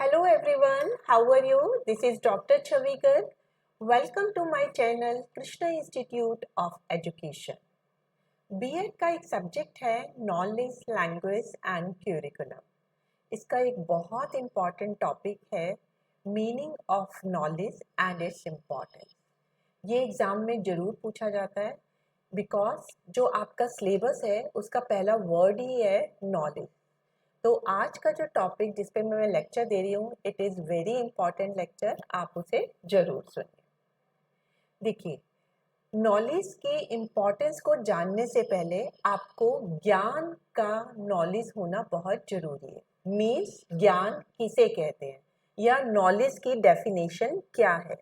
Hello everyone, how are you? This is Dr. Chavikar. Welcome to my channel Krishna Institute of Education. BEd का एक subject है knowledge, language and curriculum. इसका एक बहुत important topic है meaning of knowledge and it's importance. ये exam में ज़रूर पूछा जाता है बिकॉज जो आपका सिलेबस है उसका पहला वर्ड ही है नॉलेज। तो आज का जो टॉपिक जिस पे मैं लेक्चर दे रही हूँ it is very important lecture, आप उसे ज़रूर सुनिए। देखिए, नॉलेज की इम्पोर्टेंस को जानने से पहले आपको ज्ञान का नॉलेज होना बहुत ज़रूरी है। मीन्स ज्ञान किसे कहते हैं या नॉलेज की डेफिनेशन क्या है।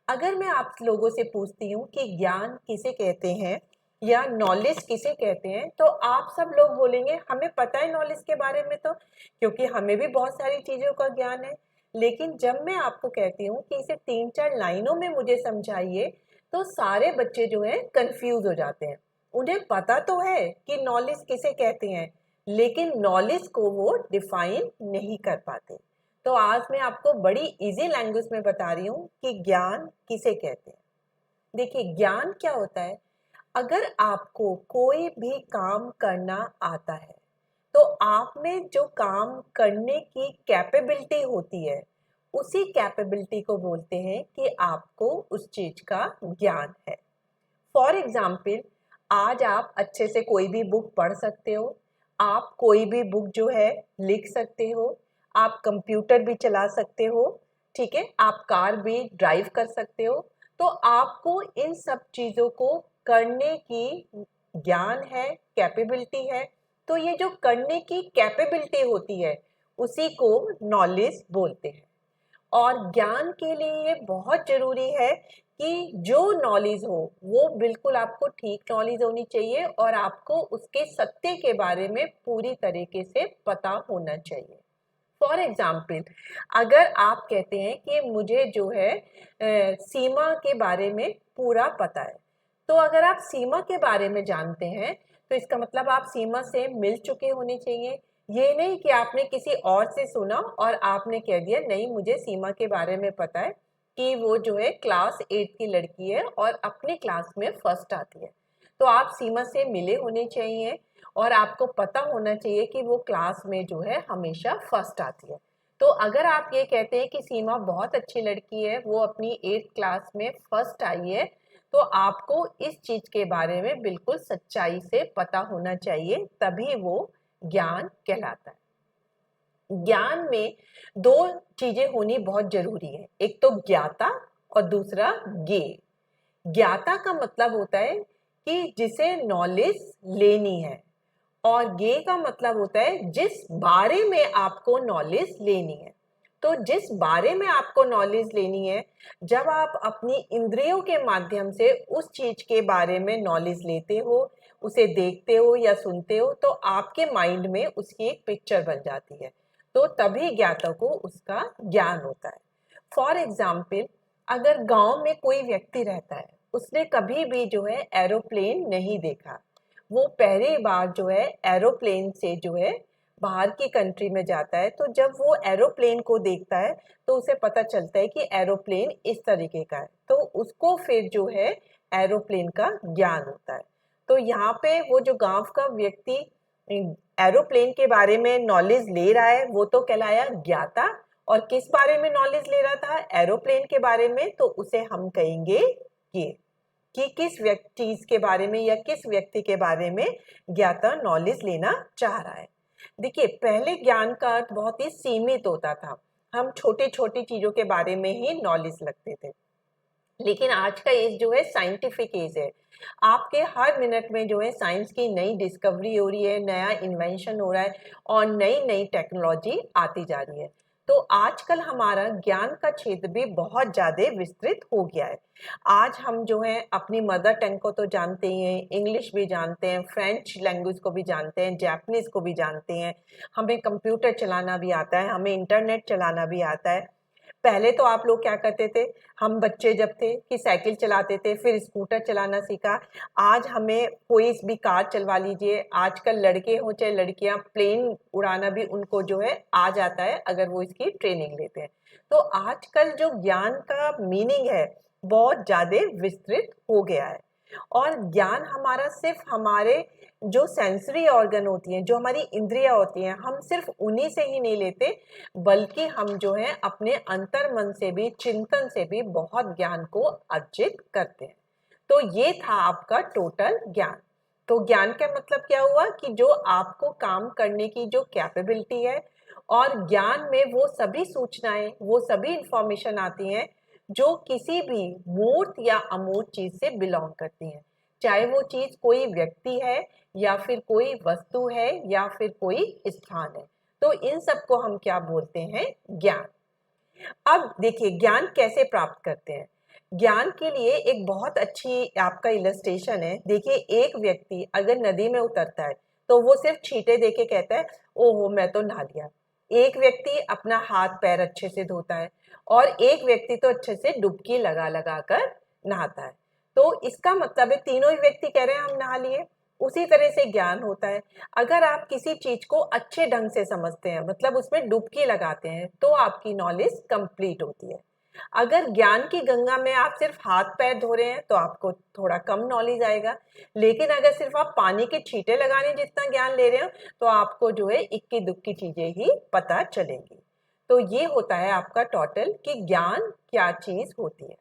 अगर मैं आप लोगों से पूछती हूँ कि ज्ञान किसे कहते हैं या नॉलेज किसे कहते हैं, तो आप सब लोग बोलेंगे हमें पता है नॉलेज के बारे में, तो क्योंकि हमें भी बहुत सारी चीज़ों का ज्ञान है। लेकिन जब मैं आपको कहती हूँ कि इसे 3-4 लाइनों में मुझे समझाइए, तो सारे बच्चे जो है कंफ्यूज हो जाते हैं। उन्हें पता तो है कि नॉलेज किसे कहते हैं, लेकिन नॉलेज को वो डिफाइन नहीं कर पाते। तो आज मैं आपको बड़ी इजी लैंग्वेज में बता रही हूँ कि ज्ञान किसे कहते हैं। देखिए, ज्ञान क्या होता है। अगर आपको कोई भी काम करना आता है तो आप में जो काम करने की कैपेबिलिटी होती है उसी कैपेबिलिटी को बोलते हैं कि आपको उस चीज का ज्ञान है। फॉर एग्जाम्पल, आज आप अच्छे से कोई भी बुक पढ़ सकते हो, आप कोई भी बुक जो है लिख सकते हो, आप कंप्यूटर भी चला सकते हो, ठीक है, आप कार भी ड्राइव कर सकते हो। तो आपको इन सब चीज़ों को करने की ज्ञान है, कैपेबिलिटी है। तो ये जो करने की कैपेबिलिटी होती है उसी को नॉलेज बोलते हैं। और ज्ञान के लिए ये बहुत ज़रूरी है कि जो नॉलेज हो वो बिल्कुल आपको ठीक नॉलेज होनी चाहिए और आपको उसके सत्य के बारे में पूरी तरीके से पता होना चाहिए। फॉर एग्जाम्पल, अगर आप कहते हैं कि मुझे जो है सीमा के बारे में पूरा पता है, तो अगर आप सीमा के बारे में जानते हैं तो इसका मतलब आप सीमा से मिल चुके होने चाहिए। ये नहीं कि आपने किसी और से सुना और आपने कह दिया नहीं मुझे सीमा के बारे में पता है कि वो जो है क्लास 8 की लड़की है और अपनी क्लास में फर्स्ट आती है। तो आप सीमा से मिले होने चाहिए और आपको पता होना चाहिए कि वो क्लास में जो है हमेशा फर्स्ट आती है। तो अगर आप ये कहते हैं कि सीमा बहुत अच्छी लड़की है, वो अपनी 8th क्लास में फर्स्ट आई है, तो आपको इस चीज के बारे में बिल्कुल सच्चाई से पता होना चाहिए, तभी वो ज्ञान कहलाता है। ज्ञान में दो चीजें होनी बहुत जरूरी है, एक तो ज्ञाता और दूसरा ज्ञेय। ज्ञाता का मतलब होता है कि जिसे नॉलेज लेनी है, और ज्ञेय का मतलब होता है जिस बारे में आपको नॉलेज लेनी है। तो जिस बारे में आपको नॉलेज लेनी है, जब आप अपनी इंद्रियों के माध्यम से उस चीज के बारे में नॉलेज लेते हो, उसे देखते हो या सुनते हो, तो आपके माइंड में उसकी एक पिक्चर बन जाती है, तो तभी ज्ञाता को उसका ज्ञान होता है। फॉर एग्जाम्पल, अगर गांव में कोई व्यक्ति रहता है, उसने कभी भी जो है एरोप्लेन नहीं देखा, वो पहली बार जो है एरोप्लेन से जो है बाहर की कंट्री में जाता है, तो जब वो एरोप्लेन को देखता है तो उसे पता चलता है कि एरोप्लेन इस तरीके का है, तो उसको फिर जो है एरोप्लेन का ज्ञान होता है। तो यहाँ पे वो जो गांव का व्यक्ति एरोप्लेन के बारे में नॉलेज ले रहा है वो तो कहलाया ज्ञाता, और किस बारे में नॉलेज ले रहा था, एरोप्लेन के बारे में, तो उसे हम कहेंगे कि किस चीज के बारे में या किस व्यक्ति के बारे में ज्ञाता नॉलेज लेना चाह रहा है। देखिए, पहले ज्ञान का अर्थ बहुत ही सीमित होता था, हम छोटी छोटी चीजों के बारे में ही नॉलेज रखते थे। लेकिन आज का एज जो है साइंटिफिक एज है, आपके हर मिनट में जो है साइंस की नई डिस्कवरी हो रही है, नया इन्वेंशन हो रहा है और नई नई टेक्नोलॉजी आती जा रही है। तो आजकल हमारा ज्ञान का क्षेत्र भी बहुत ज़्यादा विस्तृत हो गया है। आज हम जो है अपनी मदर टंग को तो जानते ही हैं, इंग्लिश भी जानते हैं, फ्रेंच लैंग्वेज को भी जानते हैं, जापानीज को भी जानते हैं, हमें कंप्यूटर चलाना भी आता है, हमें इंटरनेट चलाना भी आता है। पहले तो आप लोग क्या करते थे, हम बच्चे जब थे कि साइकिल चलाते थे, फिर स्कूटर चलाना सीखा। आज हमें कोई भी कार चलवा लीजिए, आजकल लड़के हों चाहे लड़कियां, प्लेन उड़ाना भी उनको जो है आ जाता है अगर वो इसकी ट्रेनिंग लेते हैं। तो आजकल जो ज्ञान का मीनिंग है बहुत ज़्यादा विस्तृत हो गया है, और ज्ञान हमारा सिर्फ हमारे जो सेंसरी ऑर्गन होती हैं, जो हमारी इंद्रियां होती हैं, हम सिर्फ उन्हीं से ही नहीं लेते, बल्कि हम जो है अपने अंतर मन से भी, चिंतन से भी बहुत ज्ञान को अर्जित करते हैं। तो ये था आपका टोटल ज्ञान। तो ज्ञान का मतलब क्या हुआ कि जो आपको काम करने की जो कैपेबिलिटी है, और ज्ञान में वो सभी सूचनाएं, वो सभी इंफॉर्मेशन आती हैं जो किसी भी मूर्त या अमूर्त चीज से बिलोंग करती हैं, चाहे वो चीज कोई व्यक्ति है या फिर कोई वस्तु है या फिर कोई स्थान है। तो इन सबको हम क्या बोलते हैं, ज्ञान। अब देखिए ज्ञान कैसे प्राप्त करते हैं। ज्ञान के लिए एक बहुत अच्छी आपका इलस्ट्रेशन है। देखिए एक व्यक्ति अगर नदी में उतरता है तो वो सिर्फ छींटे देके कहता है ओहो मैं तो नहा लिया। एक व्यक्ति अपना हाथ पैर अच्छे से धोता है, और एक व्यक्ति तो अच्छे से डुबकी लगा लगा कर नहाता है। तो इसका मतलब है तीनों ही व्यक्ति कह रहे हैं हम नहा लिए। उसी तरह से ज्ञान होता है। अगर आप किसी चीज को अच्छे ढंग से समझते हैं, मतलब उसमें डुबकी लगाते हैं, तो आपकी नॉलेज कंप्लीट होती है। अगर ज्ञान की गंगा में आप सिर्फ हाथ पैर धो रहे हैं तो आपको थोड़ा कम नॉलेज आएगा, लेकिन अगर सिर्फ आप पानी के छींटे लगाने जितना ज्ञान ले रहे हो तो आपको जो है इक्की दुक्की चीजें ही पता चलेंगी। तो ये होता है आपका टोटल कि ज्ञान क्या चीज होती है।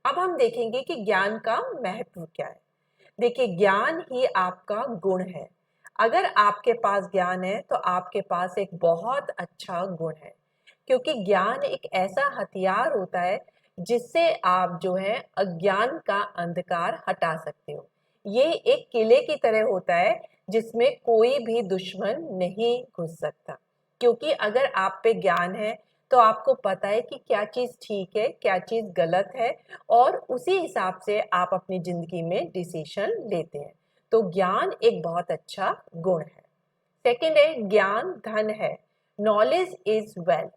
अब हम देखेंगे कि ज्ञान का महत्व क्या है। देखिए ज्ञान ही आपका गुण है। अगर आपके पास ज्ञान है तो आपके पास एक बहुत अच्छा गुण है, क्योंकि ज्ञान एक ऐसा हथियार होता है जिससे आप जो है अज्ञान का अंधकार हटा सकते हो। ये एक किले की तरह होता है जिसमें कोई भी दुश्मन नहीं घुस सकता, क्योंकि अगर आप पे ज्ञान है तो आपको पता है कि क्या चीज़ ठीक है, क्या चीज़ गलत है, और उसी हिसाब से आप अपनी ज़िंदगी में डिसीजन लेते हैं। तो ज्ञान एक बहुत अच्छा गुण है। सेकंड है ज्ञान धन है। Knowledge is wealth.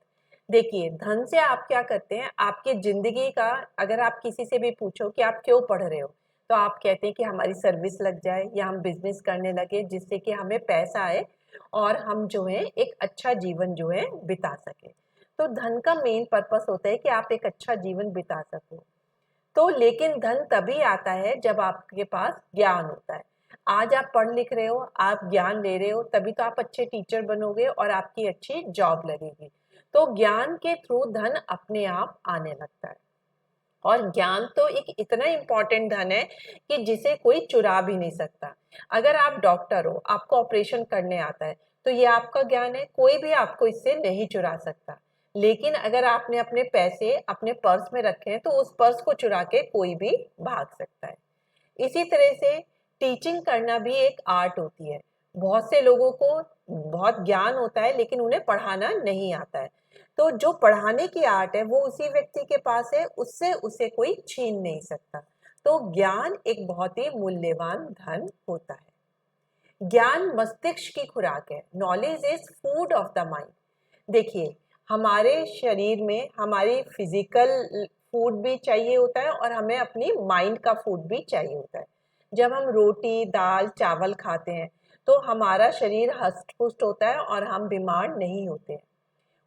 देखिए धन से आप क्या करते हैं, आपकी जिंदगी का, अगर आप किसी से भी पूछो कि आप क्यों पढ़ रहे हो, तो आप कहते हैं कि हमारी सर्विस लग जाए या हम बिजनेस करने लगे जिससे कि हमें पैसा आए और हम जो है एक अच्छा जीवन जो है बिता सके। तो धन का मेन पर्पस होता है कि आप एक अच्छा जीवन बिता सको। तो लेकिन धन तभी आता है जब आपके पास ज्ञान होता है। आज आप पढ़ लिख रहे हो, आप ज्ञान ले रहे हो, तभी तो आप अच्छे टीचर बनोगे और आपकी अच्छी जॉब लगेगी। तो ज्ञान के थ्रू धन अपने आप आने लगता है। और ज्ञान तो एक इतना इम्पोर्टेंट धन है कि जिसे कोई चुरा भी नहीं सकता। अगर आप डॉक्टर हो, आपको ऑपरेशन करने आता है, तो ये आपका ज्ञान है, कोई भी आपको इससे नहीं चुरा सकता। लेकिन अगर आपने अपने पैसे अपने पर्स में रखे हैं तो उस पर्स को चुरा के कोई भी भाग सकता है। इसी तरह से टीचिंग करना भी एक आर्ट होती है। बहुत से लोगों को बहुत ज्ञान होता है लेकिन उन्हें पढ़ाना नहीं आता है। तो जो पढ़ाने की आर्ट है वो उसी व्यक्ति के पास है, उससे उसे कोई छीन नहीं सकता। तो ज्ञान एक बहुत ही मूल्यवान धन होता है। ज्ञान मस्तिष्क की खुराक है। Knowledge is food of the mind. देखिए हमारे शरीर में हमारी फिजिकल फूड भी चाहिए होता है और हमें अपनी माइंड का फूड भी चाहिए होता है। जब हम रोटी दाल चावल खाते हैं तो हमारा शरीर हष्ट पुष्ट होता है और हम बीमार नहीं होते हैं।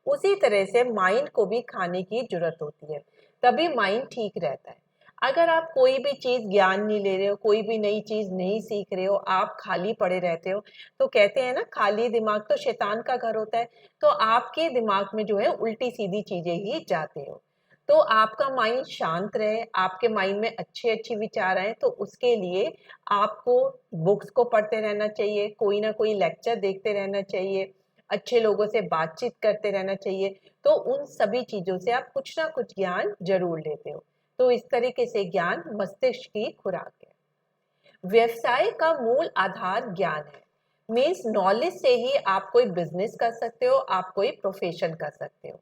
उसी तरह से माइंड को भी खाने की जरूरत होती है, तभी माइंड ठीक रहता है। अगर आप कोई भी चीज ज्ञान नहीं ले रहे हो, कोई भी नई चीज नहीं सीख रहे हो, आप खाली पड़े रहते हो, तो कहते हैं ना खाली दिमाग तो शैतान का घर होता है। तो आपके दिमाग में जो है उल्टी सीधी चीजें ही जाते हो। तो आपका माइंड शांत रहे, आपके माइंड में अच्छे अच्छे विचार आए, तो उसके लिए आपको बुक्स को पढ़ते रहना चाहिए, कोई ना कोई लेक्चर देखते रहना चाहिए, अच्छे लोगों से बातचीत करते रहना चाहिए। तो उन सभी चीजों से आप कुछ ना कुछ ज्ञान जरूर लेते हो। तो इस तरीके से ज्ञान मस्तिष्क की खुराक है। व्यवसाय का मूल आधार ज्ञान है। मीन्स नॉलेज से ही आप कोई बिजनेस कर सकते हो, आप कोई प्रोफेशन कर सकते हो।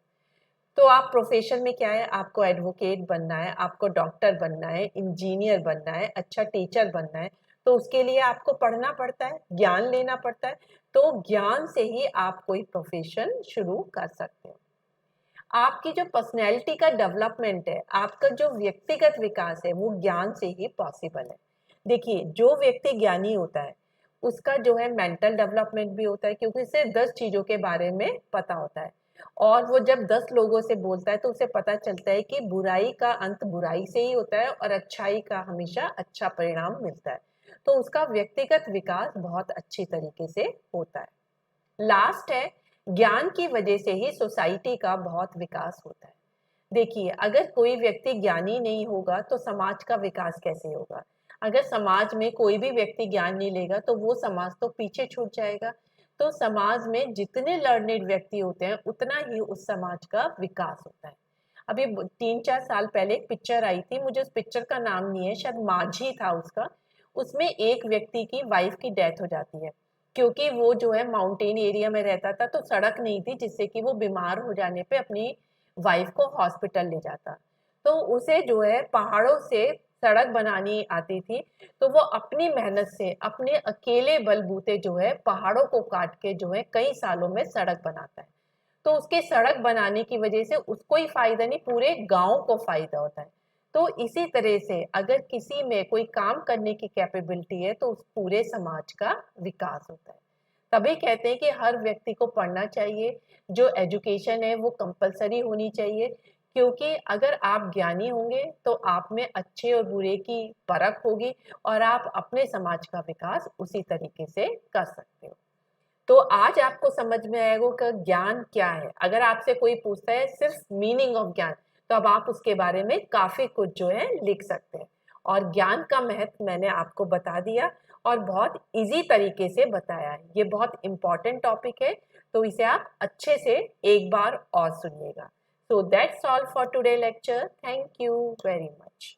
तो आप प्रोफेशन में क्या है, आपको एडवोकेट बनना है, आपको डॉक्टर बनना है, इंजीनियर बनना है, अच्छा टीचर बनना है, तो उसके लिए आपको पढ़ना पड़ता है, ज्ञान लेना पड़ता है। तो ज्ञान से ही आप कोई प्रोफेशन शुरू कर सकते हो। आपकी जो पर्सनैलिटी का डेवलपमेंट है, आपका जो व्यक्तिगत विकास है, वो ज्ञान से ही पॉसिबल है। देखिए, जो व्यक्ति ज्ञानी होता है उसका जो है मेंटल डेवलपमेंट भी होता है, क्योंकि उसे 10 चीज़ों के बारे में पता होता है। और वो जब 10 लोगों से बोलता है तो उसे पता चलता है कि बुराई का अंत बुराई से ही होता है और अच्छाई का हमेशा अच्छा परिणाम मिलता है। तो उसका व्यक्तिगत विकास बहुत अच्छी तरीके से होता है। लास्ट है, ज्ञान की वजह से ही सोसाइटी का बहुत विकास होता है। देखिए, अगर कोई व्यक्ति ज्ञानी नहीं होगा तो समाज का विकास कैसे होगा? अगर समाज में कोई भी व्यक्ति ज्ञान नहीं लेगा तो वो समाज तो पीछे छूट जाएगा। तो समाज में जितने लर्नेड व्यक्ति होते हैं उतना ही उस समाज का विकास होता है। अभी 3-4 साल पहले एक पिक्चर आई थी, मुझे उस पिक्चर का नाम नहीं है, शायद माझी था उसका। उसमें एक व्यक्ति की वाइफ की डेथ हो जाती है, क्योंकि वो जो है माउंटेन एरिया में रहता था, तो सड़क नहीं थी जिससे कि वो बीमार हो जाने पे अपनी वाइफ को हॉस्पिटल ले जाता। तो उसे जो है पहाड़ों से सड़क बनानी आती थी, तो वो अपनी मेहनत से अपने अकेले बलबूते जो है पहाड़ों को काट के जो है कई सालों में सड़क बनाता है। तो उसके सड़क बनाने की वजह से उसको ही फायदा नहीं, पूरे गांव को फायदा होता है। तो इसी तरह से अगर किसी में कोई काम करने की कैपेबिलिटी है तो उस पूरे समाज का विकास होता है। तभी कहते हैं कि हर व्यक्ति को पढ़ना चाहिए, जो एजुकेशन है वो कंपलसरी होनी चाहिए, क्योंकि अगर आप ज्ञानी होंगे तो आप में अच्छे और बुरे की परख होगी और आप अपने समाज का विकास उसी तरीके से कर सकते हो। तो आज आपको समझ में आएगा कि ज्ञान क्या है। अगर आपसे कोई पूछता है सिर्फ मीनिंग ऑफ ज्ञान, तो अब आप उसके बारे में काफी कुछ जो है लिख सकते हैं। और ज्ञान का महत्व मैंने आपको बता दिया और बहुत इजी तरीके से बताया है। ये बहुत इंपॉर्टेंट टॉपिक है, तो इसे आप अच्छे से एक बार और सुनिएगा। So that's all for today lecture. Thank you very much.